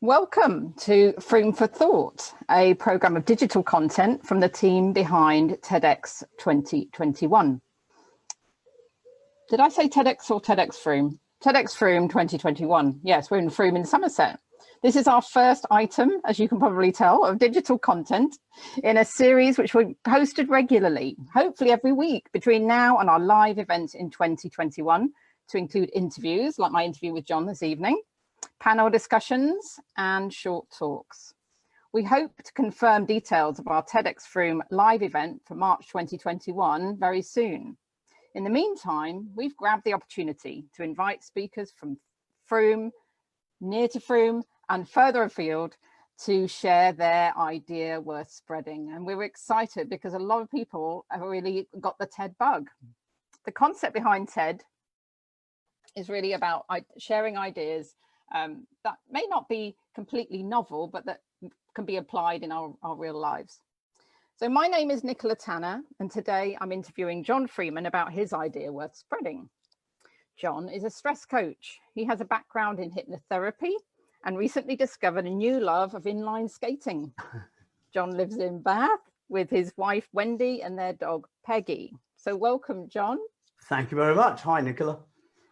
Welcome to Frome for Thought, a programme of digital content from the team behind TEDx 2021. Did I say TEDx or TEDxFrome? TEDxFrome 2021. Yes, we're in Frome in Somerset. This is our first item, as you can probably tell, of digital content in a series which will be posted regularly, hopefully every week between now and our live event in 2021, to include interviews like my interview with John this evening, panel discussions and short talks. We hope to confirm details of our TEDxFrome live event for March 2021 very soon. In the meantime, we've grabbed the opportunity to invite speakers from Frome, near to Frome and further afield to share their idea worth spreading. And we were excited because a lot of people have really got the TED bug. The concept behind TED is really about sharing ideas that may not be completely novel, but that can be applied in our real lives. So my name is Nicola Tanner, and today I'm interviewing John Freeman about his idea worth spreading. John is a stress coach. He has a background in hypnotherapy and recently discovered a new love of inline skating. John lives in Bath with his wife, Wendy, and their dog, Peggy. So welcome, John. Thank you very much. Hi, Nicola.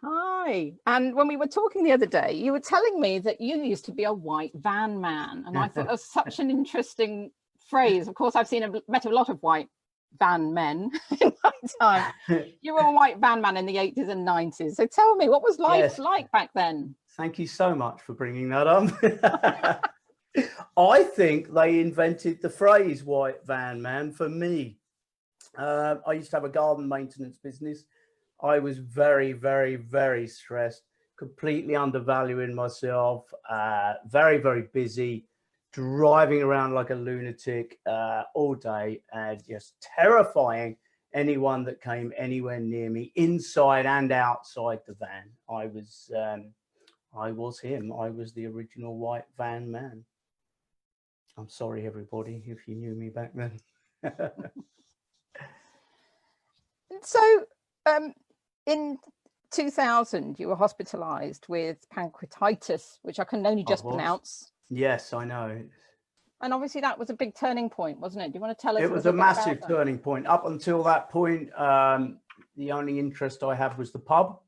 Hi. And when we were talking the other day, you were telling me that you used to be a white van man. And I thought that was such an interesting phrase. Of course, I've met a lot of white van men in my time. You were a white van man in the 80s and 90s. So tell me, what was life like back then? Thank you so much for bringing that up. I think they invented the phrase white van man for me. I used to have a garden maintenance business. I was very, very, very stressed, completely undervaluing myself, very, very busy, driving around like a lunatic all day, and just terrifying anyone that came anywhere near me, inside and outside the van. I was him. I was the original white van man. I'm sorry, everybody, if you knew me back then. So, in 2000, you were hospitalized with pancreatitis, which I can only just pronounce. Yes, I know. And obviously that was a big turning point, wasn't it? Do you want to tell us? It was a massive turning point. Up until that point, the only interest I had was the pub.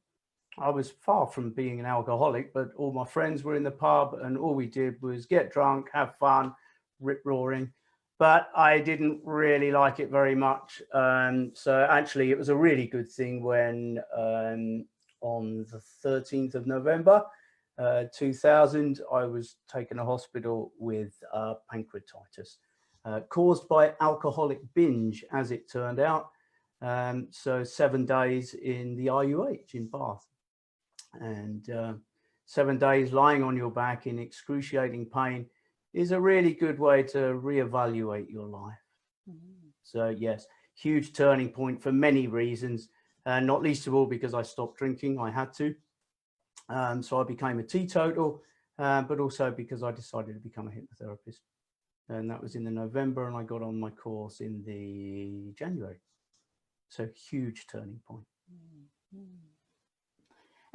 I was far from being an alcoholic, but all my friends were in the pub and all we did was get drunk, have fun, rip-roaring. But I didn't really like it very much. So actually, it was a really good thing when on the 13th of November, 2000, I was taken to hospital with pancreatitis, caused by alcoholic binge, as it turned out. So 7 days in the RUH in Bath. And 7 days lying on your back in excruciating pain is a really good way to reevaluate your life. So yes, huge turning point for many reasons, not least of all because I stopped drinking. I had to. So I became a teetotal, but also because I decided to become a hypnotherapist. And that was in the November, and I got on my course in the January. So huge turning point.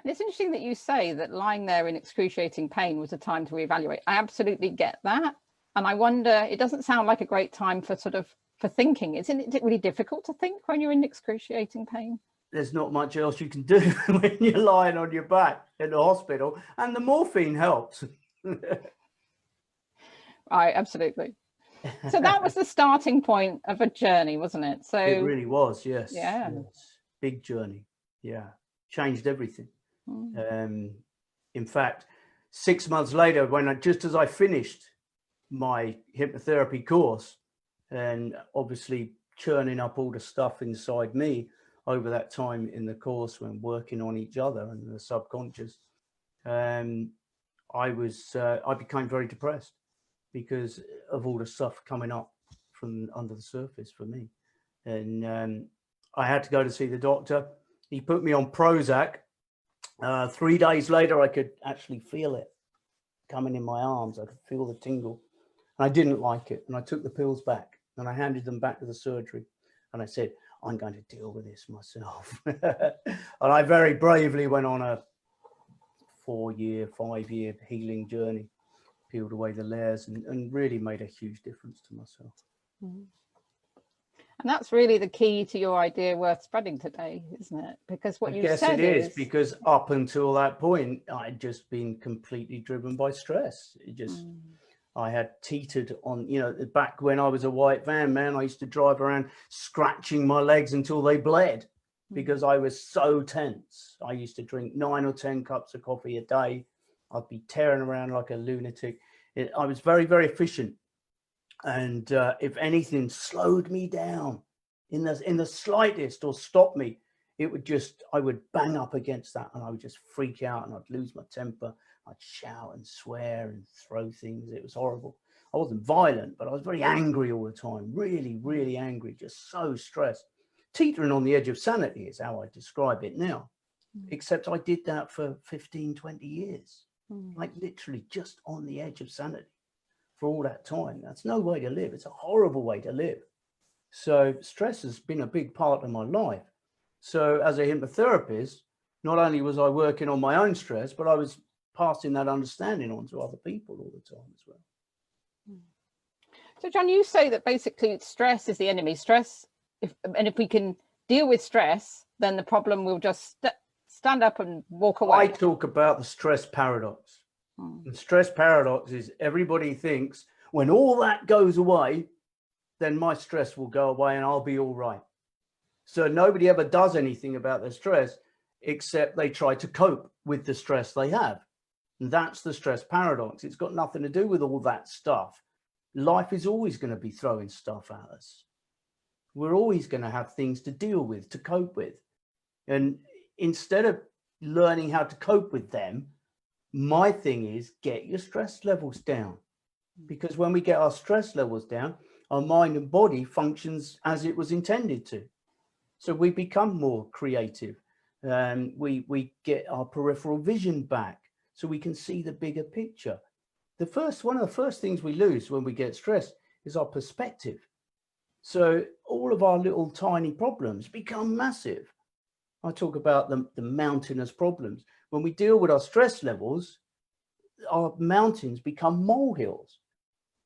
And it's interesting that you say that lying there in excruciating pain was a time to reevaluate. I absolutely get that. And I wonder, it doesn't sound like a great time for thinking. Isn't it really difficult to think when you're in excruciating pain? There's not much else you can do when you're lying on your back in the hospital, and the morphine helps. Right, absolutely. So that was the starting point of a journey, wasn't it? So it really was, yes. Yeah. Yes. Big journey. Yeah. Changed everything. In fact, 6 months later, just as I finished my hypnotherapy course and obviously churning up all the stuff inside me over that time in the course when working on each other and the subconscious, I became very depressed because of all the stuff coming up from under the surface for me. And I had to go to see the doctor. He put me on Prozac. 3 days later, I could actually feel it coming in my arms. I could feel the tingle. And I didn't like it. And I took the pills back and I handed them back to the surgery. And I said, I'm going to deal with this myself. And I very bravely went on a 4-year, 5-year healing journey peeled away the layers and really made a huge difference to myself. Mm. And that's really the key to your idea worth spreading today, isn't it? Because what you said is because up until that point, I'd just been completely driven by stress. It just, I had teetered on, you know, back when I was a white van man, I used to drive around scratching my legs until they bled because I was so tense. I used to drink 9 or 10 cups of coffee a day. I'd be tearing around like a lunatic. I was very, very efficient. And if anything slowed me down in the slightest or stopped me, it would just, I would bang up against that and I would just freak out and I'd lose my temper. I'd shout and swear and throw things. It was horrible. I wasn't violent, but I was very angry all the time. Really, really angry, just so stressed. Teetering on the edge of sanity is how I describe it now. Except I did that for 15, 20 years. Like literally just on the edge of sanity for all that time. That's no way to live. It's a horrible way to live. So stress has been a big part of my life. So as a hypnotherapist, not only was I working on my own stress, but I was passing that understanding on to other people all the time as well. So John, you say that basically stress is the enemy. Stress, if we can deal with stress, then the problem will just stand up and walk away. I talk about the stress paradox. The stress paradox is everybody thinks when all that goes away, then my stress will go away and I'll be all right. So nobody ever does anything about their stress except they try to cope with the stress they have. And that's the stress paradox. It's got nothing to do with all that stuff. Life is always going to be throwing stuff at us. We're always going to have things to deal with, to cope with. And instead of learning how to cope with them, my thing is get your stress levels down, because when we get our stress levels down, our mind and body functions as it was intended to. So we become more creative and we get our peripheral vision back so we can see the bigger picture. One of the first things we lose when we get stressed is our perspective. So all of our little tiny problems become massive. I talk about the mountainous problems. When we deal with our stress levels, our mountains become molehills.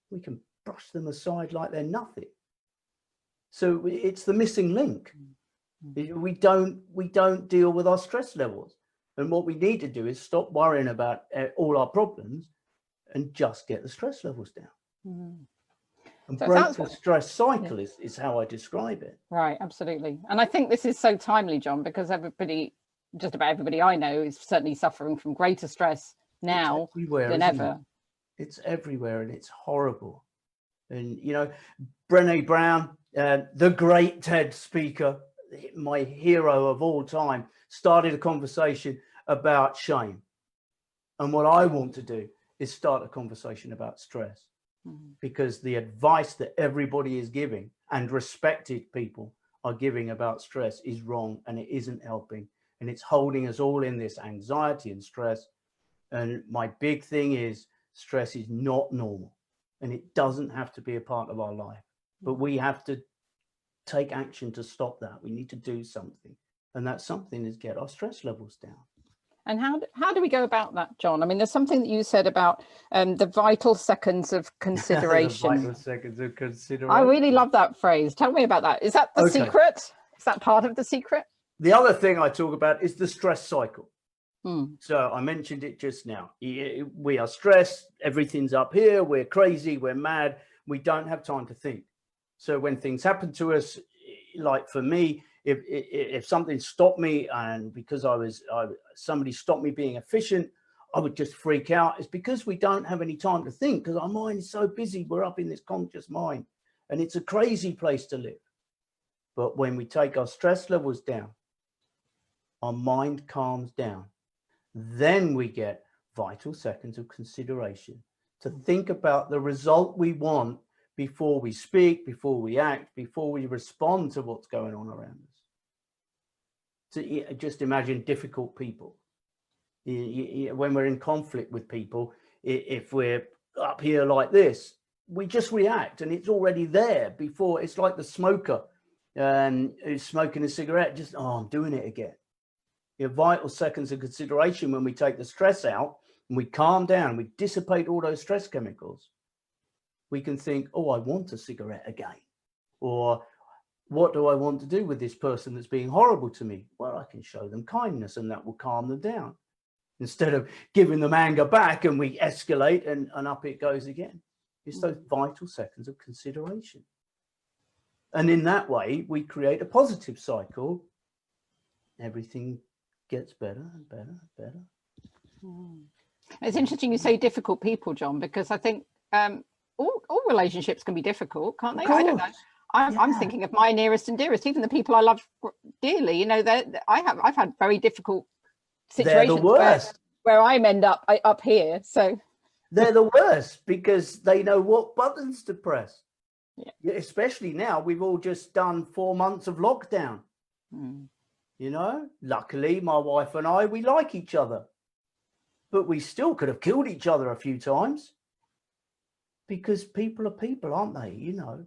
We can brush them aside like they're nothing. So it's the missing link. We don't deal with our stress levels. And what we need to do is stop worrying about all our problems and just get the stress levels down. And so break the stress cycle is how I describe it. Right, absolutely. And I think this is so timely, John, because just about everybody I know is certainly suffering from greater stress now than ever. It's everywhere and it's horrible. And, you know, Brené Brown, the great TED speaker, my hero of all time, started a conversation about shame. And what I want to do is start a conversation about stress. Because the advice that everybody is giving and respected people are giving about stress is wrong and it isn't helping. And it's holding us all in this anxiety and stress. And my big thing is stress is not normal and it doesn't have to be a part of our life. But we have to take action to stop that. We need to do something. And that something is get our stress levels down. And how do we go about that, John? I mean, there's something that you said about the vital seconds of consideration. The vital seconds of consideration. I really love that phrase. Tell me about that. Is that the secret? Is that part of the secret? The other thing I talk about is the stress cycle. So I mentioned it just now. We are stressed. Everything's up here. We're crazy. We're mad. We don't have time to think. So when things happen to us, like for me, if something stopped me and because somebody stopped me being efficient, I would just freak out. It's because we don't have any time to think because our mind is so busy. We're up in this conscious mind and it's a crazy place to live. But when we take our stress levels down, our mind calms down. Then we get vital seconds of consideration to think about the result we want before we speak, before we act, before we respond to what's going on around us. So just imagine difficult people. When we're in conflict with people, if we're up here like this, we just react and it's already there before. It's like the smoker who's smoking a cigarette, just, oh, I'm doing it again. Your vital seconds of consideration when we take the stress out and we calm down, we dissipate all those stress chemicals, we can think, oh, I want a cigarette again. Or what do I want to do with this person that's being horrible to me? Well, I can show them kindness and that will calm them down. Instead of giving them anger back and we escalate and up it goes again. It's those vital seconds of consideration. And in that way, we create a positive cycle. Everything gets better and better and better. It's interesting you say difficult people, John, because I think all relationships can be difficult, can't they? I don't know. I'm thinking of my nearest and dearest, even the people I love dearly. You know, I've had very difficult situations. They're the worst. Where I'm end up here. So they're the worst because they know what buttons to press. Yeah. Especially now, we've all just done 4 months of lockdown. You know, luckily my wife and I, we like each other, but we still could have killed each other a few times because people are people, aren't they? You know,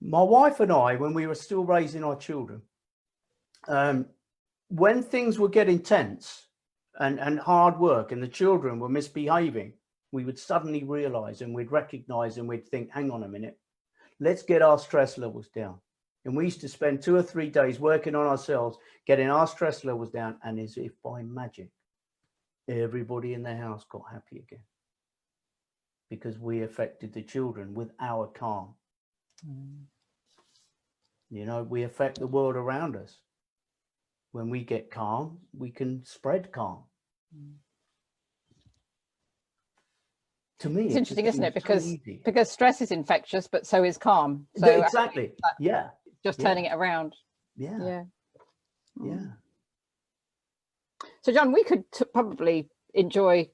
my wife and I, when we were still raising our children, when things were getting tense and hard work and the children were misbehaving, we would suddenly realize and we'd recognize and we'd think, hang on a minute, let's get our stress levels down. And we used to spend 2 or 3 days working on ourselves, getting our stress levels down. And as if by magic, everybody in the house got happy again because we affected the children with our calm. You know, we affect the world around us. When we get calm, we can spread calm. To me, it's interesting, isn't it? Because stress is infectious, but so is calm. So exactly. Just turning it around. Yeah. So, John, we could probably enjoy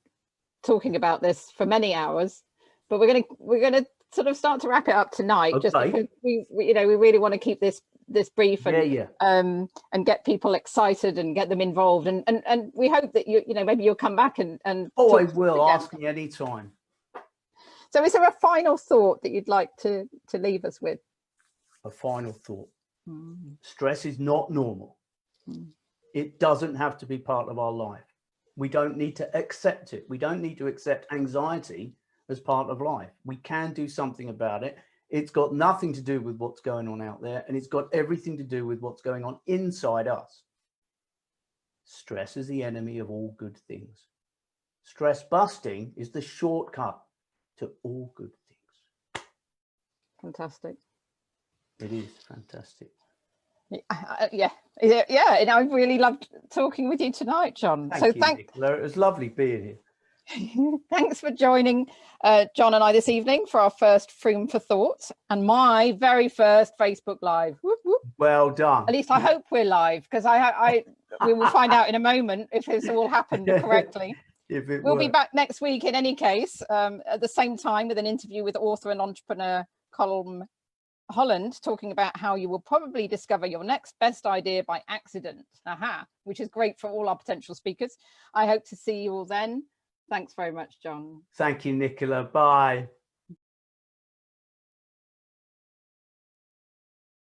talking about this for many hours, but we're gonna sort of start to wrap it up tonight, just because we really want to keep this brief and get people excited and get them involved, and we hope that you know maybe you'll come back and I will ask me anytime. So is there a final thought that you'd like to leave us with? A final thought. Stress is not normal. It doesn't have to be part of our life. We don't need to accept it. We don't need to accept anxiety as part of life. We can do something about it. It's got nothing to do with what's going on out there, and it's got everything to do with what's going on inside us. Stress is the enemy of all good things. Stress busting is the shortcut to all good things. Fantastic. It is fantastic. Yeah, and I've really loved talking with you tonight, John. Thank you, Nicola. It was lovely being here. Thanks for joining John and I this evening for our first Frome for Thought and my very first Facebook Live. Whoop, whoop. Well done. At least I hope we're live, because we will find out in a moment if this all happened correctly. We'll be back next week in any case, at the same time, with an interview with author and entrepreneur Colm Holland, talking about how you will probably discover your next best idea by accident. Which is great for all our potential speakers. I hope to see you all then. Thanks very much, John. Thank you, Nicola. Bye.